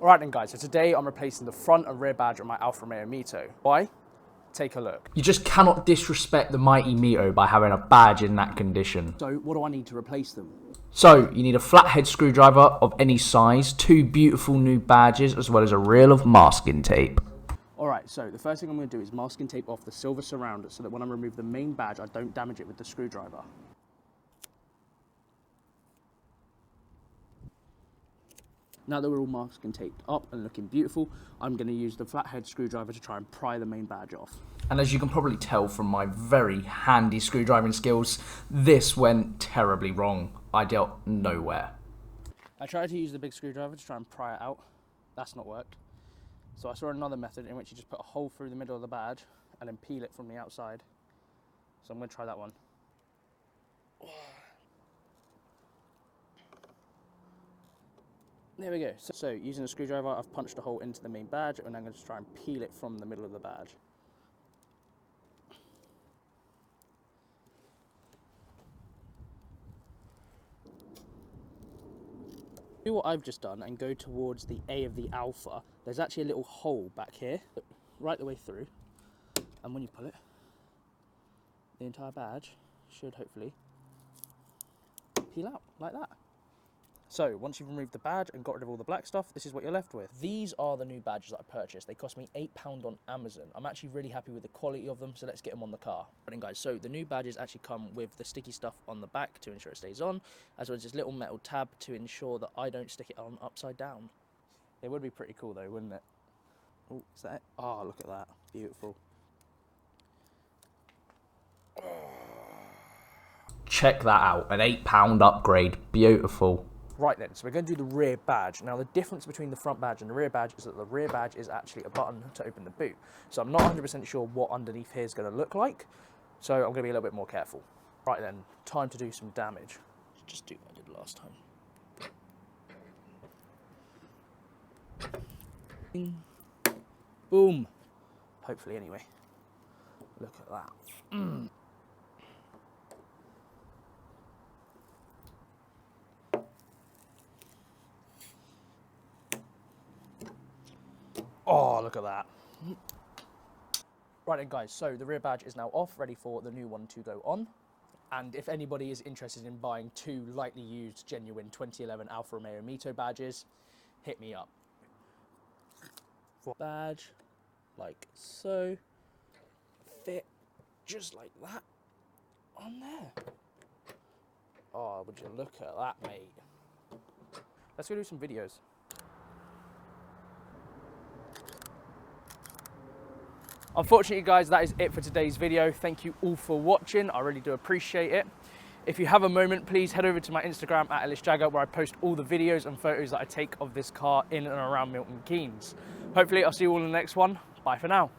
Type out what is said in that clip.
Alright then guys, so today I'm replacing the front and rear badge on my Alfa Romeo Mito. Why? Take a look. You just cannot disrespect the mighty Mito by having a badge in that condition. So what do I need to replace them? So, you need a flathead screwdriver of any size, 2 beautiful new badges, as well as a reel of masking tape. Alright, so the first thing I'm going to do is masking tape off the silver surround so that when I remove the main badge, I don't damage it with the screwdriver. Now that we're all masking taped up and looking beautiful, I'm going to use the flathead screwdriver to try and pry the main badge off. And as you can probably tell from my very handy screwdriving skills, this went terribly wrong. I dealt nowhere. I tried to use the big screwdriver to try and pry it out. That's not worked. So I saw another method in which you just put a hole through the middle of the badge and then peel it from the outside. So I'm going to try that one. There we go. So using a screwdriver, I've punched a hole into the main badge and I'm going to try and peel it from the middle of the badge. Do what I've just done and go towards the A of the Alpha. There's actually a little hole back here, right the way through. And when you pull it, the entire badge should hopefully peel out like that. So once you've removed the badge and got rid of all the black stuff, this is what you're left with. These are the new badges that I purchased. They cost me £8 on Amazon. I'm actually really happy with the quality of them, so let's get them on the car. Right then guys, so the new badges actually come with the sticky stuff on the back to ensure it stays on, as well as this little metal tab to ensure that I don't stick it on upside down. It would be pretty cool though, wouldn't it? Oh, is that it? Oh, look at that. Beautiful. Check that out, an £8 upgrade, beautiful. Right then, so we're going to do the rear badge. Now the difference between the front badge and the rear badge is that the rear badge is actually a button to open the boot. So I'm not 100% sure what underneath here is going to look like, so I'm going to be a little bit more careful. Right then, time to do some damage. Just do what I did last time. Boom. Hopefully anyway. Look at that. Oh, look at that. Right then guys, so the rear badge is now off, ready for the new one to go on. And if anybody is interested in buying 2 lightly used, genuine 2011 Alfa Romeo Mito badges, hit me up. Badge, like so, fit just like that on there. Oh, would you look at that, mate. Let's go do some videos. Unfortunately guys, that is it for today's video. Thank you all for watching. I really do appreciate it. If you have a moment, please head over to my Instagram at @EllisJagger, where I post all the videos and photos that I take of this car in and around Milton Keynes. Hopefully I'll see you all in the next one. Bye for now.